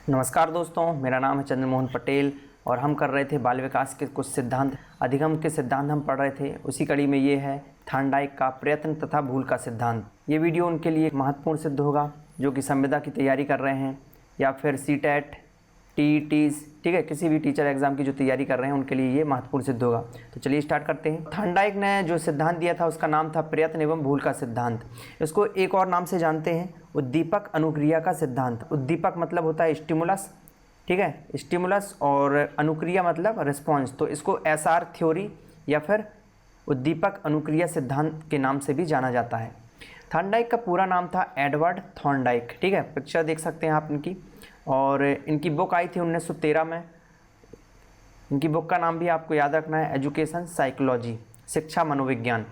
नमस्कार दोस्तों, मेरा नाम है चंद्रमोहन पटेल और हम कर रहे थे बाल विकास के कुछ सिद्धांत, अधिगम के सिद्धांत हम पढ़ रहे थे। उसी कड़ी में ये है थॉर्नडाइक का प्रयत्न तथा भूल का सिद्धांत। ये वीडियो उनके लिए महत्वपूर्ण सिद्ध होगा जो कि संविदा की तैयारी कर रहे हैं या फिर सीटेट, टीईटीज़, ठीक है, किसी भी टीचर एग्ज़ाम की जो तैयारी कर रहे हैं उनके लिए ये महत्वपूर्ण सिद्ध होगा। तो चलिए स्टार्ट करते हैं। थॉर्नडाइक ने जो सिद्धांत दिया था उसका नाम था प्रयत्न एवं भूल का सिद्धांत। इसको एक और नाम से जानते हैं, उद्दीपक अनुक्रिया का सिद्धांत। उद्दीपक मतलब होता है स्टिमुलस, ठीक है, स्टिमुलस, और अनुक्रिया मतलब रिस्पॉन्स। तो इसको एसआर थ्योरी या फिर उद्दीपक अनुक्रिया सिद्धांत के नाम से भी जाना जाता है। थॉर्नडाइक का पूरा नाम था एडवर्ड थॉर्नडाइक, ठीक है, पिक्चर देख सकते हैं आप इनकी। और इनकी बुक आई थी 1913 में। इनकी बुक का नाम भी आपको याद रखना है, एजुकेशन साइकोलॉजी, शिक्षा मनोविज्ञान।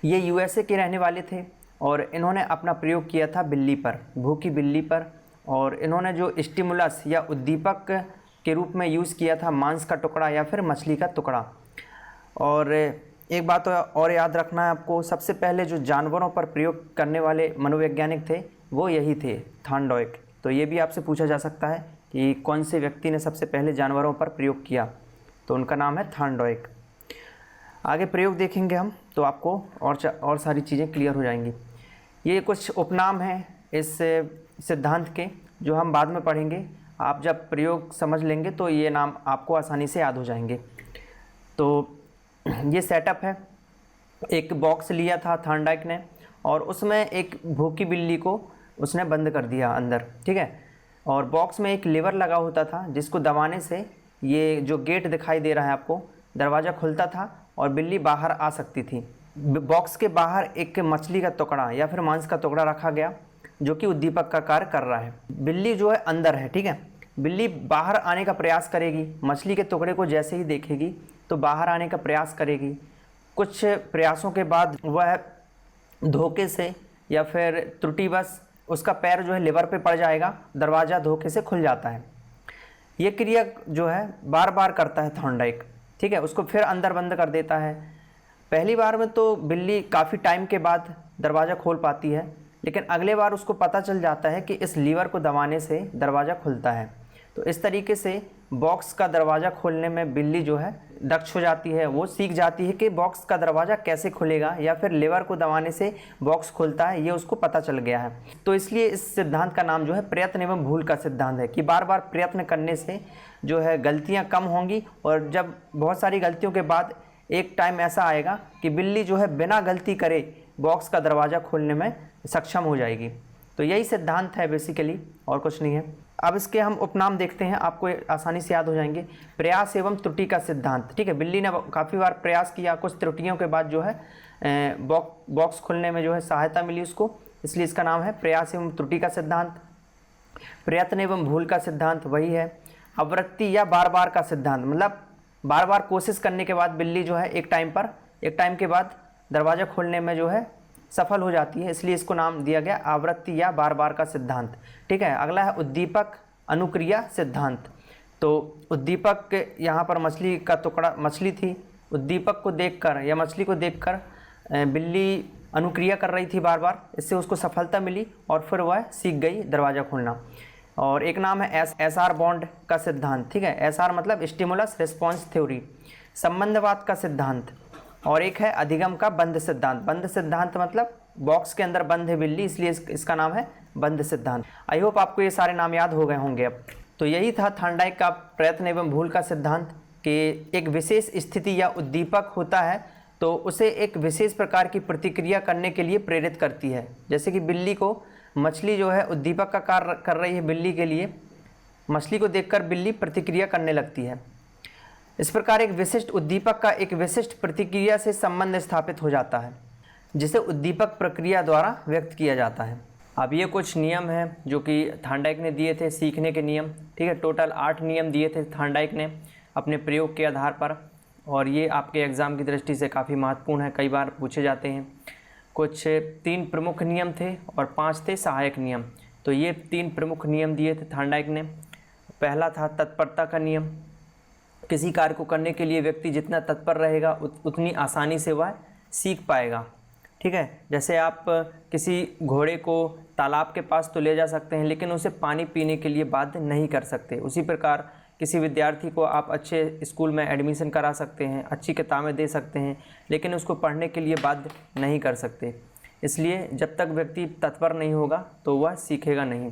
ये यूएसए के रहने वाले थे और इन्होंने अपना प्रयोग किया था बिल्ली पर, भूखी बिल्ली पर। और इन्होंने जो स्टिमुलस या उद्दीपक के रूप में यूज़ किया था मांस का टुकड़ा या फिर मछली का टुकड़ा। और एक बात और याद रखना है आपको, सबसे पहले जो जानवरों पर प्रयोग करने वाले मनोवैज्ञानिक थे वो यही थे, थॉर्नडाइक। तो ये भी आपसे पूछा जा सकता है कि कौन से व्यक्ति ने सबसे पहले जानवरों पर प्रयोग किया, तो उनका नाम है थॉर्नडाइक। आगे प्रयोग देखेंगे हम तो आपको और सारी चीज़ें क्लियर हो जाएंगी। ये कुछ उपनाम हैं इस सिद्धांत के जो हम बाद में पढ़ेंगे। आप जब प्रयोग समझ लेंगे तो ये नाम आपको आसानी से याद हो जाएंगे। तो ये सेटअप है, एक बॉक्स लिया था थॉर्नडाइक ने और उसमें एक भूखी बिल्ली को उसने बंद कर दिया अंदर, ठीक है। और बॉक्स में एक लीवर लगा होता था जिसको दबाने से ये जो गेट दिखाई दे रहा है आपको, दरवाज़ा खुलता था और बिल्ली बाहर आ सकती थी। बॉक्स के बाहर एक मछली का टुकड़ा या फिर मांस का टुकड़ा रखा गया जो कि उद्दीपक का कार्य कर रहा है। बिल्ली जो है अंदर है, ठीक है। बिल्ली बाहर आने का प्रयास करेगी, मछली के टुकड़े को जैसे ही देखेगी तो बाहर आने का प्रयास करेगी। कुछ प्रयासों के बाद वह धोखे से या फिर त्रुटिवश उसका पैर जो है लीवर पे पड़ जाएगा, दरवाज़ा धोखे से खुल जाता है। ये क्रिया जो है बार बार करता है थॉर्नडाइक, ठीक है। उसको फिर अंदर बंद कर देता है। पहली बार में तो बिल्ली काफ़ी टाइम के बाद दरवाज़ा खोल पाती है, लेकिन अगले बार उसको पता चल जाता है कि इस लीवर को दबाने से दरवाज़ा खुलता है। तो इस तरीके से बॉक्स का दरवाज़ा खोलने में बिल्ली जो है दक्ष हो जाती है। वो सीख जाती है कि बॉक्स का दरवाज़ा कैसे खुलेगा या फिर लीवर को दबाने से बॉक्स खुलता है, ये उसको पता चल गया है। तो इसलिए इस सिद्धांत का नाम जो है प्रयत्न एवं भूल का सिद्धांत है कि बार बार प्रयत्न करने से जो है गलतियाँ कम होंगी और जब बहुत सारी गलतियों के बाद एक टाइम ऐसा आएगा कि बिल्ली जो है बिना गलती करे बॉक्स का दरवाज़ा खोलने में सक्षम हो जाएगी। तो यही सिद्धांत है बेसिकली, और कुछ नहीं है। अब इसके हम उपनाम देखते हैं, आपको आसानी से याद हो जाएंगे। प्रयास एवं त्रुटि का सिद्धांत, ठीक है। बिल्ली ने काफ़ी बार प्रयास किया, कुछ त्रुटियों के बाद जो है बॉक्स खुलने में जो है सहायता मिली उसको, इसलिए इसका नाम है प्रयास एवं त्रुटि का सिद्धांत। प्रयत्न एवं भूल का सिद्धांत वही है। आवृत्ति या बार बार का सिद्धांत, मतलब बार बार कोशिश करने के बाद बिल्ली जो है एक टाइम के बाद दरवाज़ा खोलने में जो है सफल हो जाती है, इसलिए इसको नाम दिया गया आवृत्ति या बार बार का सिद्धांत, ठीक है। अगला है उद्दीपक अनुक्रिया सिद्धांत। तो उद्दीपक, यहाँ पर मछली का टुकड़ा, मछली थी, उद्दीपक को देखकर या मछली को देखकर बिल्ली अनुक्रिया कर रही थी बार बार, इससे उसको सफलता मिली और फिर वह सीख गई दरवाज़ा खोलना। और एक नाम है एसआर बॉन्ड का सिद्धांत, ठीक है। एसआर मतलब स्टिमुलस रिस्पॉन्स थ्योरी, संबंधवाद का सिद्धांत। और एक है अधिगम का बंद सिद्धांत। बंद सिद्धांत मतलब बॉक्स के अंदर बंद है बिल्ली, इसलिए इसका नाम है बंद सिद्धांत। आई होप आपको ये सारे नाम याद हो गए होंगे अब। तो यही था थॉर्नडाइक का प्रयत्न एवं भूल का सिद्धांत कि एक विशेष स्थिति या उद्दीपक होता है तो उसे एक विशेष प्रकार की प्रतिक्रिया करने के लिए प्रेरित करती है। जैसे कि बिल्ली को, मछली जो है उद्दीपक का कार्य कर रही है बिल्ली के लिए, मछली को देखकर बिल्ली प्रतिक्रिया करने लगती है। इस प्रकार एक विशिष्ट उद्दीपक का एक विशिष्ट प्रतिक्रिया से संबंध स्थापित हो जाता है, जिसे उद्दीपक प्रक्रिया द्वारा व्यक्त किया जाता है। अब ये कुछ नियम हैं जो कि थॉर्नडाइक ने दिए थे, सीखने के नियम, ठीक है। टोटल 8 नियम दिए थे थॉर्नडाइक ने अपने प्रयोग के आधार पर, और ये आपके एग्ज़ाम की दृष्टि से काफ़ी महत्वपूर्ण है, कई बार पूछे जाते हैं। कुछ 3 प्रमुख नियम थे और 5 थे सहायक नियम। तो ये 3 प्रमुख नियम दिए थे थॉर्नडाइक ने। पहला था तत्परता का नियम। किसी कार्य को करने के लिए व्यक्ति जितना तत्पर रहेगा उतनी आसानी से वह सीख पाएगा। ठीक है। जैसे आप किसी घोड़े को तालाब के पास तो ले जा सकते हैं, लेकिन उसे पानी पीने के लिए बाध्य नहीं कर सकते। उसी प्रकार किसी विद्यार्थी को आप अच्छे स्कूल में एडमिशन करा सकते हैं, अच्छी किताबें दे सकते हैं, लेकिन उसको पढ़ने के लिए बाध्य नहीं कर सकते। इसलिए जब तक व्यक्ति तत्पर नहीं होगा तो वह सीखेगा नहीं।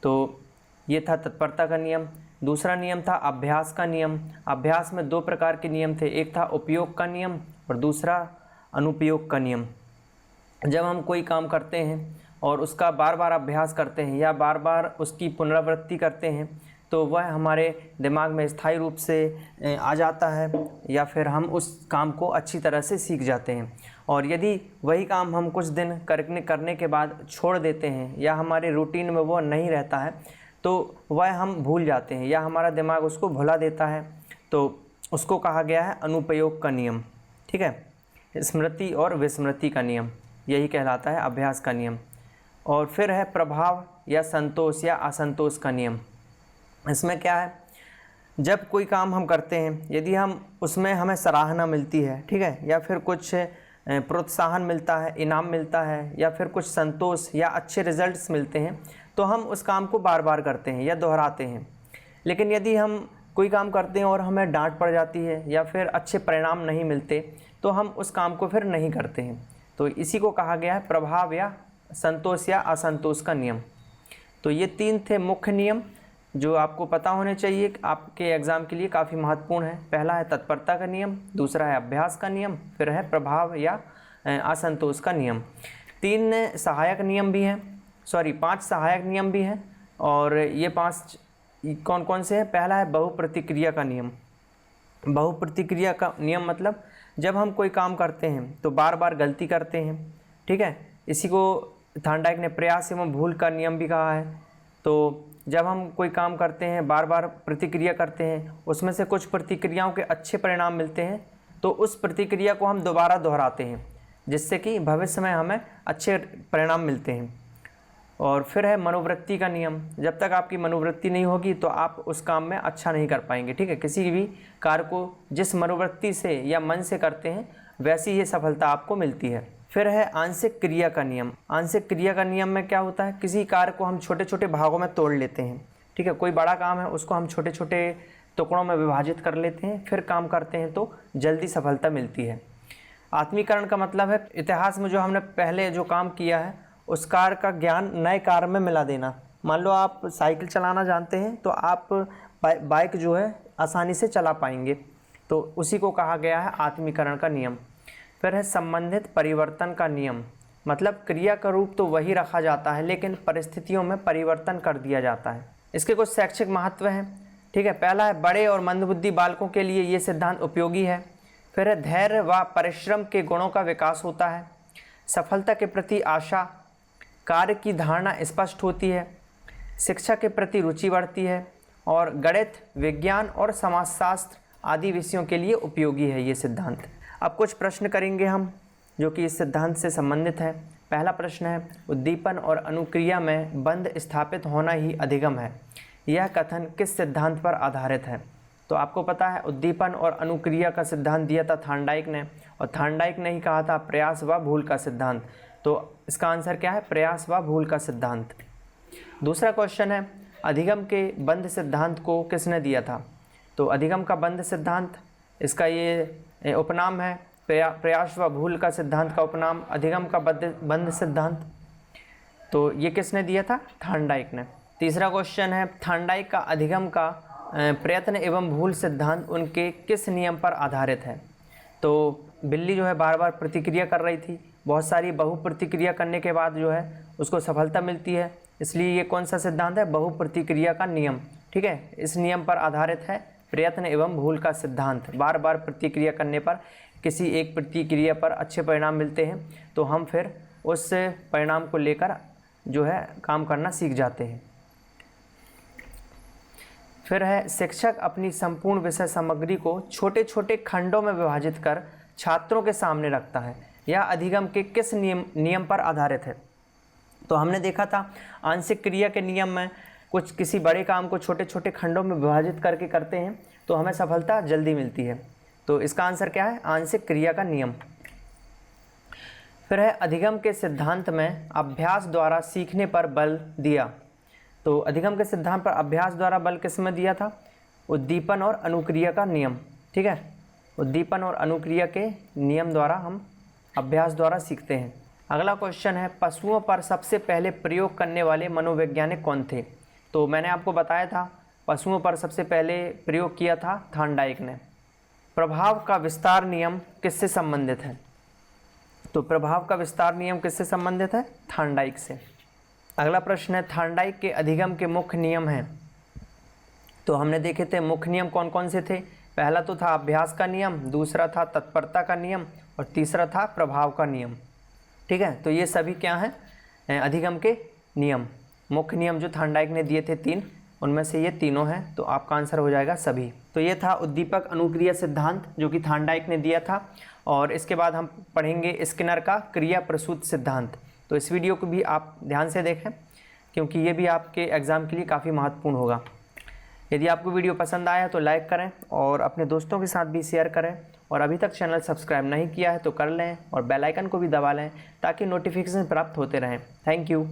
तो ये था तत्परता का नियम। दूसरा नियम था अभ्यास का नियम। अभ्यास में 2 प्रकार के नियम थे, एक था उपयोग का नियम और दूसरा अनुपयोग का नियम। जब हम कोई काम करते हैं और उसका बार बार अभ्यास करते हैं या बार बार उसकी पुनरावृत्ति करते हैं तो वह हमारे दिमाग में स्थायी रूप से आ जाता है, या फिर हम उस काम को अच्छी तरह से सीख जाते हैं। और यदि वही काम हम कुछ दिन करने के बाद छोड़ देते हैं या हमारे रूटीन में वो नहीं रहता है तो वह हम भूल जाते हैं या हमारा दिमाग उसको भुला देता है। तो उसको कहा गया है अनुपयोग का नियम। ठीक है। स्मृति और विस्मृति का नियम, यही कहलाता है अभ्यास का नियम। और फिर है प्रभाव या संतोष या असंतोष का नियम। इसमें क्या है, जब कोई काम हम करते हैं, यदि हम उसमें हमें सराहना मिलती है, ठीक है, या फिर कुछ प्रोत्साहन मिलता है, इनाम मिलता है, या फिर कुछ संतोष या अच्छे रिजल्ट्स मिलते हैं, तो हम उस काम को बार बार करते हैं या दोहराते हैं। लेकिन यदि हम कोई काम करते हैं और हमें डांट पड़ जाती है या फिर अच्छे परिणाम नहीं मिलते तो हम उस काम को फिर नहीं करते हैं। तो इसी को कहा गया है प्रभाव या संतोष या असंतोष का नियम। तो ये 3 थे मुख्य नियम जो आपको पता होने चाहिए, आपके एग्ज़ाम के लिए काफ़ी महत्वपूर्ण है। पहला है तत्परता का नियम, दूसरा है अभ्यास का नियम, फिर है प्रभाव या असंतोष का नियम। 3 सहायक नियम भी हैं, 5 सहायक नियम भी हैं। और ये 5 कौन कौन से हैं? पहला है बहुप्रतिक्रिया का नियम। बहुप्रतिक्रिया का नियम मतलब जब हम कोई काम करते हैं तो बार बार गलती करते हैं, ठीक है। इसी को थार्नडाइक ने प्रयास एवं भूल का नियम भी कहा है। तो जब हम कोई काम करते हैं, बार बार प्रतिक्रिया करते हैं, उसमें से कुछ प्रतिक्रियाओं के अच्छे परिणाम मिलते हैं तो उस प्रतिक्रिया को हम दोबारा दोहराते हैं जिससे कि भविष्य में हमें अच्छे परिणाम मिलते हैं। और फिर है मनोवृत्ति का नियम। जब तक आपकी मनोवृत्ति नहीं होगी तो आप उस काम में अच्छा नहीं कर पाएंगे, ठीक है। किसी भी कार्य को जिस मनोवृत्ति से या मन से करते हैं वैसी ही सफलता आपको मिलती है। फिर है आंशिक क्रिया का नियम। आंशिक क्रिया का नियम में क्या होता है, किसी कार्य को हम छोटे छोटे भागों में तोड़ लेते हैं, ठीक है। कोई बड़ा काम है उसको हम छोटे छोटे टुकड़ों में विभाजित कर लेते हैं, फिर काम करते हैं तो जल्दी सफलता मिलती है। आत्मीकरण का मतलब है इतिहास में जो हमने पहले जो काम किया है उस कार्य का ज्ञान नए कार्य में मिला देना। मान लो आप साइकिल चलाना जानते हैं तो आप बाइक जो है आसानी से चला पाएंगे, तो उसी को कहा गया है आत्मीकरण का नियम। फिर है संबंधित परिवर्तन का नियम। मतलब क्रिया का रूप तो वही रखा जाता है लेकिन परिस्थितियों में परिवर्तन कर दिया जाता है। इसके कुछ शैक्षिक महत्व हैं, ठीक है। पहला है बड़े और मंदबुद्धि बालकों के लिए ये सिद्धांत उपयोगी है। फिर है धैर्य व परिश्रम के गुणों का विकास होता है। सफलता के प्रति आशा, कार्य की धारणा स्पष्ट होती है, शिक्षा के प्रति रुचि बढ़ती है, और गणित, विज्ञान और समाजशास्त्र आदि विषयों के लिए उपयोगी है ये सिद्धांत। अब कुछ प्रश्न करेंगे हम जो कि इस सिद्धांत से संबंधित है। पहला प्रश्न है, उद्दीपन और अनुक्रिया में बंध स्थापित होना ही अधिगम है, यह कथन किस सिद्धांत पर आधारित है? तो आपको पता है उद्दीपन और अनुक्रिया का सिद्धांत दिया था थार्नडाइक ने, और थार्नडाइक ने ही कहा था प्रयास व भूल का सिद्धांत। तो इसका आंसर क्या है? प्रयास व भूल का सिद्धांत। दूसरा क्वेश्चन है, अधिगम के बंध सिद्धांत को किसने दिया था? तो अधिगम का बंध सिद्धांत, इसका ये उपनाम है। प्रयास व भूल का सिद्धांत का उपनाम अधिगम का बंध सिद्धांत। तो ये किसने दिया था? थार्नडाइक ने। तीसरा क्वेश्चन है, थार्नडाइक का अधिगम का प्रयत्न एवं भूल सिद्धांत उनके किस नियम पर आधारित है? तो बिल्ली जो है बार बार प्रतिक्रिया कर रही थी, बहुत सारी बहुप्रतिक्रिया करने के बाद जो है उसको सफलता मिलती है, इसलिए ये कौन सा सिद्धांत है? बहुप्रतिक्रिया का नियम, ठीक है। इस नियम पर आधारित है प्रयत्न एवं भूल का सिद्धांत। बार बार प्रतिक्रिया करने पर किसी एक प्रतिक्रिया पर अच्छे परिणाम मिलते हैं तो हम फिर उस परिणाम को लेकर जो है काम करना सीख जाते हैं। फिर है, शिक्षक अपनी संपूर्ण विषय सामग्री को छोटे छोटे खंडों में विभाजित कर छात्रों के सामने रखता है, यह अधिगम के किस नियम पर आधारित है? तो हमने देखा था आंशिक क्रिया के नियम में किसी बड़े काम को छोटे छोटे खंडों में विभाजित करके करते हैं तो हमें सफलता जल्दी मिलती है। तो इसका आंसर क्या है? आंशिक क्रिया का नियम। फिर है अधिगम के सिद्धांत में अभ्यास द्वारा सीखने पर बल दिया। तो अधिगम के सिद्धांत पर अभ्यास द्वारा बल किस में दिया था? उद्दीपन और अनुक्रिया का नियम। ठीक है, उद्दीपन और अनुक्रिया के नियम द्वारा हम अभ्यास द्वारा सीखते हैं। अगला क्वेश्चन है, पशुओं पर सबसे पहले प्रयोग करने वाले मनोवैज्ञानिक कौन थे? तो मैंने आपको बताया था पशुओं पर सबसे पहले प्रयोग किया था थार्नडाइक ने। प्रभाव का विस्तार नियम किससे संबंधित है? तो प्रभाव का विस्तार नियम किससे संबंधित है? थार्नडाइक से। अगला प्रश्न है, थार्नडाइक के अधिगम के मुख्य नियम हैं। तो हमने देखे थे मुख्य नियम कौन कौन से थे। पहला तो था अभ्यास का नियम, दूसरा था तत्परता का नियम और तीसरा था प्रभाव का नियम। ठीक है, तो ये सभी क्या हैं? अधिगम के नियम। मुख्य नियम जो थार्नडाइक ने दिए थे 3, उनमें से ये तीनों हैं, तो आपका आंसर हो जाएगा सभी। तो ये था उद्दीपक अनुक्रिया सिद्धांत जो कि थार्नडाइक ने दिया था। और इसके बाद हम पढ़ेंगे स्किनर का क्रिया प्रसूत सिद्धांत। तो इस वीडियो को भी आप ध्यान से देखें क्योंकि ये भी आपके एग्ज़ाम के लिए काफ़ी महत्वपूर्ण होगा। यदि आपको वीडियो पसंद आया तो लाइक करें और अपने दोस्तों के साथ भी शेयर करें, और अभी तक चैनल सब्सक्राइब नहीं किया है तो कर लें और बेल आइकन को भी दबा लें ताकि नोटिफिकेशन प्राप्त होते रहें। Thank you.